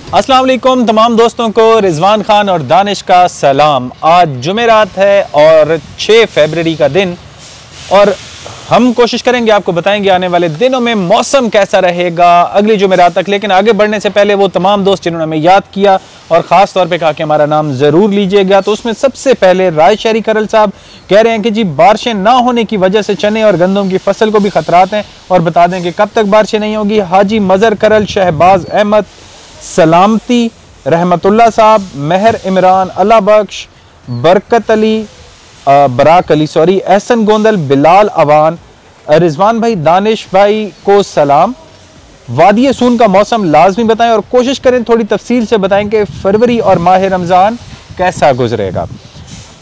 अस्सलाम वालेकुम तमाम दोस्तों को रिजवान खान और दानिश का सलाम। आज जुमेरात है और 6 फरवरी का दिन, और हम कोशिश करेंगे आपको बताएंगे आने वाले दिनों में मौसम कैसा रहेगा अगली जुमेरात तक। लेकिन आगे बढ़ने से पहले वो तमाम दोस्त जिन्होंने हमें याद किया और ख़ास तौर पे कहा कि हमारा नाम ज़रूर लीजिएगा, तो उसमें सबसे पहले राय शहरी करल साहब कह रहे हैं कि जी बारिशें ना होने की वजह से चने और गंदम की फसल को भी खतरात हैं, और बता दें कि कब तक बारिशें नहीं होगी। हाजी मज़र करल, शहबाज अहमद, सलामती, रहमतुल्लाह साहब, मेहर इमरान, अल्लाह बख्श, बरकत अली, बराक अली सॉरी, एहसन गोंदल, बिलाल अवान, रिजवान भाई, दानिश भाई को सलाम। वादी सून का मौसम लाजमी बताएं और कोशिश करें थोड़ी तफसील से बताएं कि फरवरी और माह रमज़ान कैसा गुजरेगा।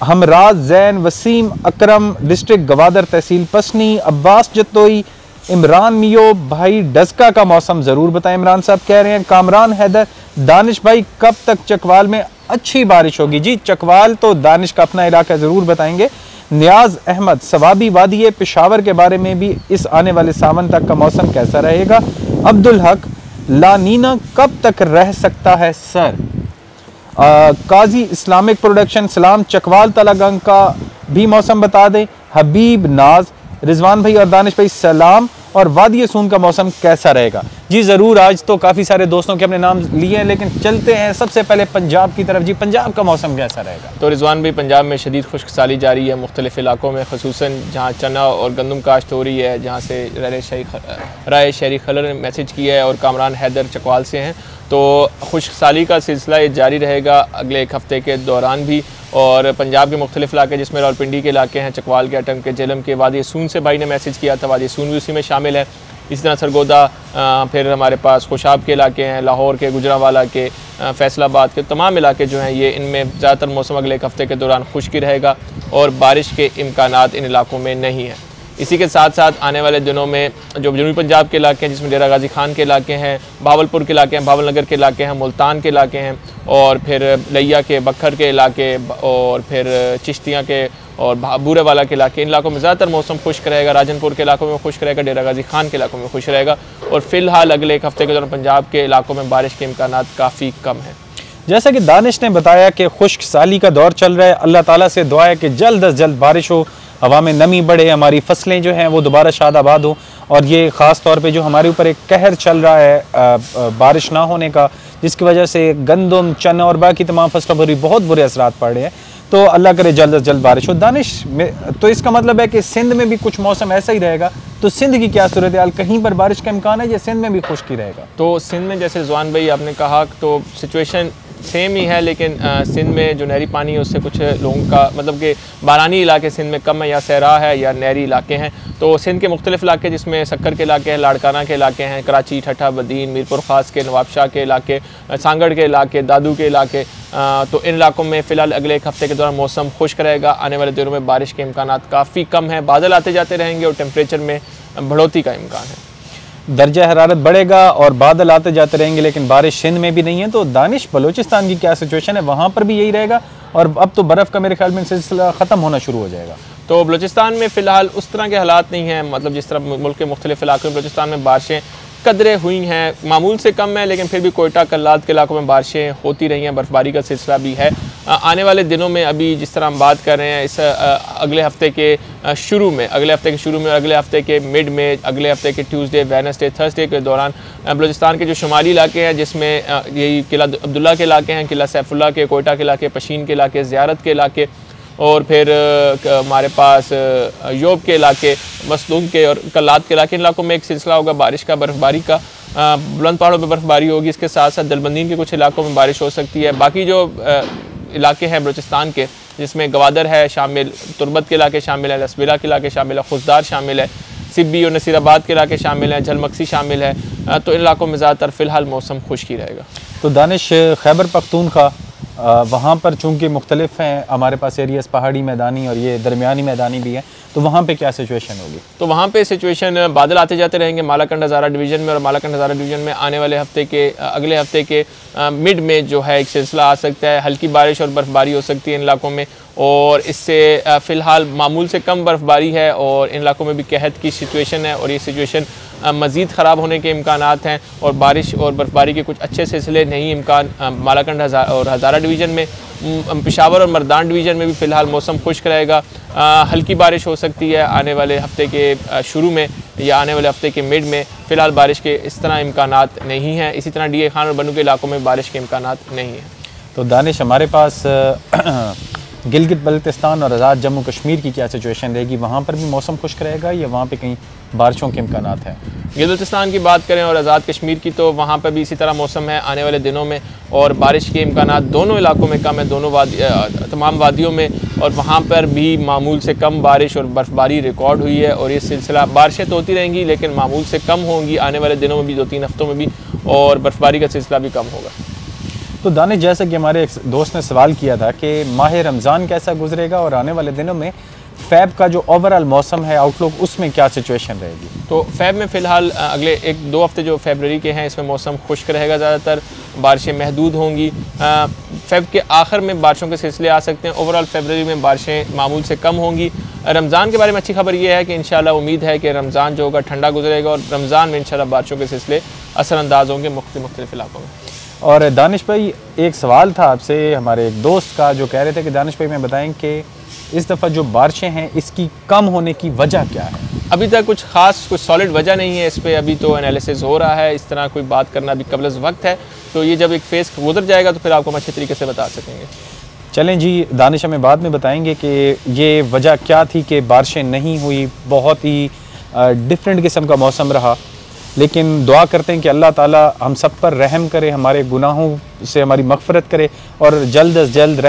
हमराज जैन, वसीम अकरम, डिस्ट्रिक्ट गवादर, तहसील पसनी, अब्बास जतोई, इमरान मियो भाई, डस्का का मौसम ज़रूर बताएं। इमरान साहब कह रहे हैं। कामरान हैदर, दानिश भाई कब तक चकवाल में अच्छी बारिश होगी? जी चकवाल तो दानिश का अपना इलाका ज़रूर बताएंगे। नियाज अहमद, सवाबी वादी पेशावर के बारे में भी इस आने वाले सावन तक का मौसम कैसा रहेगा? अब्दुल हक, लानीना कब तक रह सकता है सर? काजी इस्लामिक प्रोडक्शन, सलाम, चकवाल तलागंग का भी मौसम बता दें। हबीब नाज, रिजवान भाई और दानिश भाई सलाम, और वादी सून का मौसम कैसा रहेगा? जी ज़रूर, आज तो काफ़ी सारे दोस्तों के अपने नाम लिए हैं, लेकिन चलते हैं सबसे पहले पंजाब की तरफ। जी पंजाब का मौसम कैसा रहेगा? तो रिजवान भाई, पंजाब में शदीद खुश्क साली जारी है मुख्तलिफ इलाकों में, खसूसन जहाँ चना और गंदम काश्त हो रही है, जहाँ से राय शहरी खलर ने मैसेज किया है, और कामरान हैदर चकवाल से हैं। तो खुश्क साली का सिलसिला ये जारी रहेगा अगले एक हफ़्ते के दौरान भी, और पंजाब के मुख्तलिफ इलाके जिसमें रावलपिंडी के इलाके हैं, चकवाल के, अटम के, जेलम के, वादी सून से भाई ने मैसेज किया था, वादी सून भी उसी में शामिल है। इसी तरह सरगोदा, फिर हमारे पास खुशाब के इलाके हैं, लाहौर के, गुजरांवाला के, फैसलाबाद के, तमाम इलाके जो हैं ये, इनमें ज़्यादातर मौसम अगले एक हफ़्ते के दौरान खुश्की रहेगा और बारिश के इम्कानात इन इलाकों में नहीं हैं। इसी के साथ साथ आने वाले दिनों में जो जनूबी पंजाब के इलाके हैं, जिसमें डेरा गाजी खान के इलाके हैं, भावलपुर के इलाके हैं, भावलनगर के इलाके हैं, मुल्तान के इलाके हैं, और फिर लिया के, बखर के इलाके, और फिर चिश्तियाँ के और बूरे वाला के इलाके, इन इलाकों में ज़्यादातर मौसम खुश्क रहेगा। राजनपुर के इलाकों में खुश्क रहेगा, डेरा गाजी खान के इलाकों में खुश रहेगा, और फिलहाल अगले एक हफ़्ते के दौरान पंजाब के इलाकों में बारिश के इम्कानात काफ़ी कम हैं। जैसा कि दानिश ने बताया कि खुश्क साली का दौर चल रहा है, अल्लाह ताला से दुआ है कि जल्द अज जल्द बारिश हो, हवा में नमी बढ़े, हमारी फसलें जो हैं वो दोबारा शादाबाद हो। और ये ख़ास तौर पे जो हमारे ऊपर एक कहर चल रहा है बारिश ना होने का, जिसकी वजह से गंदम, चना और बाकी तमाम फसलों पर भी बहुत बुरे असरात पड़ रहे हैं, तो अल्लाह करे जल्द अज जल्द बारिश हो। दानिश में तो इसका मतलब है कि सिंध में भी कुछ मौसम ऐसा ही रहेगा, तो सिंध की क्या सूरत हाल? कहीं पर बारिश का इम्कान है या सिंध में भी खुश्की रहेगा? तो सिंध में जैसे रिजवान भाई आपने कहा, तो सिचुएशन सेम ही है, लेकिन सिंध में जो नहरी पानी है उससे कुछ लोगों का मतलब कि बारानी इलाके सिंध में कम है, या सहरा है या नहरी इलाके हैं। तो सिंध के मुख्तलिफ इलाके जिसमें शक्कर के इलाके हैं, लाड़काना के इलाके हैं, कराची, ठट्ठा, बदीन, मीरपुर ख़ास के, नवाबशाह के इलाके, सांगड़ के इलाके, दादू के इलाके, तो इन इलाकों में फ़िलहाल अगले एक हफ़्ते के दौरान मौसम खुश्क रहेगा। आने वाले दिनों में बारिश के इम्कानात काफ़ी कम हैं, बादल आते जाते रहेंगे और टेम्परेचर में बढ़ोतरी का इम्कान है। दर्जा हरारत बढ़ेगा और बादल आते जाते रहेंगे, लेकिन बारिश सिंध में भी नहीं है। तो दानिश, बलूचिस्तान की क्या सिचुएशन है? वहाँ पर भी यही रहेगा, और अब तो बर्फ़ का मेरे ख्याल में सिलसिला ख़त्म होना शुरू हो जाएगा। तो बलूचिस्तान में फ़िलहाल उस तरह के हालात नहीं हैं, मतलब जिस तरह मुल्क के मुख्तलिफ इलाकों में बलूचिस्तान में बारिशें कदरें हुई हैं, मामूल से कम है, लेकिन फिर भी कोयटा, कल्लात के इलाकों में बारिशें होती रही हैं, बर्फ़बारी का सिलसिला भी है। आने वाले दिनों में अभी जिस तरह हम बात कर रहे हैं, इस अगले हफ़्ते के शुरू में, और अगले हफ़्ते के मिड में, अगले हफ़्ते के ट्यूसडे, वेडनेसडे, थर्सडे के दौरान बलूचिस्तान के जो शुमाली इलाके हैं, जिसमें यही किला अब्दुल्ला के इलाके हैं, किला सैफुल्ला के, कोयटा के इलाके, पशीन के इलाके, ज़ियारत के इलाके, और फिर हमारे पास योब के इलाके, मसदूम के और कल्लात के इलाके, इन इलाकों में एक सिलसिला होगा बारिश का, बर्फ़बारी का। बुलंद पहाड़ों पर बर्फ़बारी होगी, इसके साथ साथ दलबंदीन के कुछ इलाकों में बारिश हो सकती है। बाकी जो इलाके हैं बलूचिस्तान के, जिसमें गवादर है शामिल, तुर्बत के इलाके शामिल है, लसबिला के इलाके शामिल है, खुशदार शामिल है, सिब्बी और नसीराबाद के इलाके शामिल हैं, झलमक्सी शामिल है, तो इन इलाकों में ज़्यादातर फ़िलहाल मौसम खुश्की रहेगा। तो दानिश, खैबर पख्तूनख्वा वहाँ पर चूँकि मुख्तलिफ हैं हमारे पास एरियाज़, पहाड़ी, मैदानी और ये दरमियानी मैदानी भी हैं, तो वहाँ पे क्या सिचुएशन होगी? तो वहाँ पे सिचुएशन बादल आते जाते रहेंगे मालाकंड हज़ारा डिवीज़न में, और मालाकंड हज़ारा डिवीज़न में आने वाले हफ्ते के अगले हफ्ते के मिड में जो है एक सिलसिला आ सकता है, हल्की बारिश और बर्फ़बारी हो सकती है इन इलाकों में, और इससे फ़िलहाल मामूल से कम बर्फ़बारी है, और इन इलाकों में भी कहत की सिचुएशन है, और ये सिचुएशन मज़ीद ख़राब होने के इम्कानात हैं और बारिश और बर्फ़बारी के कुछ अच्छे सिलसिले नहीं इम्कान मालाकंड और हज़ारा डिवीज़न में, पेशावर और मर्दान डिवीज़न में भी फ़िलहाल मौसम खुश्क रहेगा। हल्की बारिश हो सकती है आने वाले हफ़्ते के शुरू में या आने वाले हफ़्ते के मिड में। फ़िलहाल बारिश के इस तरह इम्कानात नहीं हैं। इसी तरह DA खान और बनू के इलाकों में बारिश के इम्कानात नहीं हैं। तो दानिश, हमारे पास गिलगित बल्तिस्तान और आज़ाद जम्मू कश्मीर की क्या सिचुएशन रहेगी? वहाँ पर भी मौसम खुश्क रहेगा या वहाँ पे कहीं बारिशों के इम्कानात हैं? गिलगित बल्तिस्तान की बात करें और आज़ाद कश्मीर की, तो वहाँ पर भी इसी तरह मौसम है आने वाले दिनों में, और बारिश के इम्कानात दोनों इलाकों में कम है, तमाम वादियों में, और वहाँ पर भी मामूल से कम बारिश और बर्फ़बारी रिकॉर्ड हुई है। और ये सिलसिला, बारिशें तो होती रहेंगी लेकिन मामूल से कम होंगी आने वाले दिनों में भी, 2-3 हफ्तों में भी, और बर्फ़बारी का सिलसिला भी कम होगा। तो दानिश, जैसे कि हमारे एक दोस्त ने सवाल किया था कि माह रमज़ान कैसा गुजरेगा और आने वाले दिनों में फ़ैब का जो ओवरऑल मौसम है, आउटलुक, उसमें क्या सिचुएशन रहेगी? तो फ़ैब में फ़िलहाल अगले 1-2 हफ्ते जो फरवरी के हैं, इसमें मौसम खुश्क रहेगा, ज़्यादातर बारिशें महदूद होंगी। फ़ैब के आखिर में बारिशों के सिलसिले आ सकते हैं। ओवरऑल फरवरी में बारिशें मामूल से कम होंगी। रमज़ान के बारे में अच्छी खबर ये है कि इंशाल्लाह उम्मीद है कि रमज़ान जो होगा ठंडा गुजरेगा और रमज़ान में इंशाल्लाह बारिशों के सिलसिले असरअंदाज होंगे मुख्तलिफ़ इलाकों में। और दानिश भाई, एक सवाल था आपसे हमारे एक दोस्त का, जो कह रहे थे कि दानिश भाई, मैं बताएं कि इस दफ़ा जो बारिशें हैं इसकी कम होने की वजह क्या है? अभी तक कुछ ख़ास कुछ सॉलिड वजह नहीं है इस पर, अभी तो एनालिसिस हो रहा है। इस तरह कोई बात करना अभी कबल वक्त है, तो ये जब एक फेज़ गुजर जाएगा तो फिर आपको हम अच्छे तरीके से बता सकेंगे। चलें जी, दानिश हमें बाद में बताएंगे कि ये वजह क्या थी कि बारिशें नहीं हुई। बहुत ही डिफरेंट किस्म का मौसम रहा, लेकिन दुआ करते हैं कि अल्लाह ताला हम सब पर रहम करे, हमारे गुनाहों से हमारी मग़फ़िरत करे और जल्द अज जल्द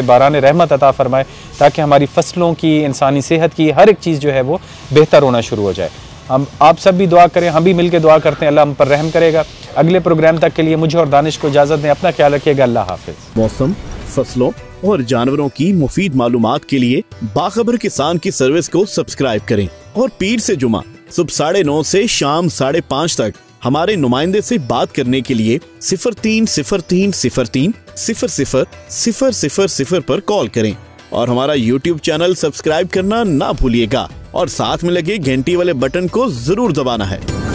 बारान रहमत अता फ़रमाए, ताकि हमारी फसलों की, इंसानी सेहत की, हर एक चीज़ जो है वो बेहतर होना शुरू हो जाए। हम आप सब भी दुआ करें, हम भी मिल के दुआ करते हैं, अल्लाह हम पर रहम करेगा। अगले प्रोग्राम तक के लिए मुझे और दानिश को इजाज़त दें। अपना ख्याल रखिएगा। अल्लाह हाफ़िज़। मौसम, फसलों और जानवरों की मुफीद मालूमात के लिए बाखबर किसान की सर्विस को सब्सक्राइब करें और पीर से जुमा सुबह 9:30 से शाम 5:30 तक हमारे नुमाइंदे से बात करने के लिए 0303030000 पर कॉल करें और हमारा YouTube चैनल सब्सक्राइब करना ना भूलिएगा और साथ में लगे घंटी वाले बटन को जरूर दबाना है।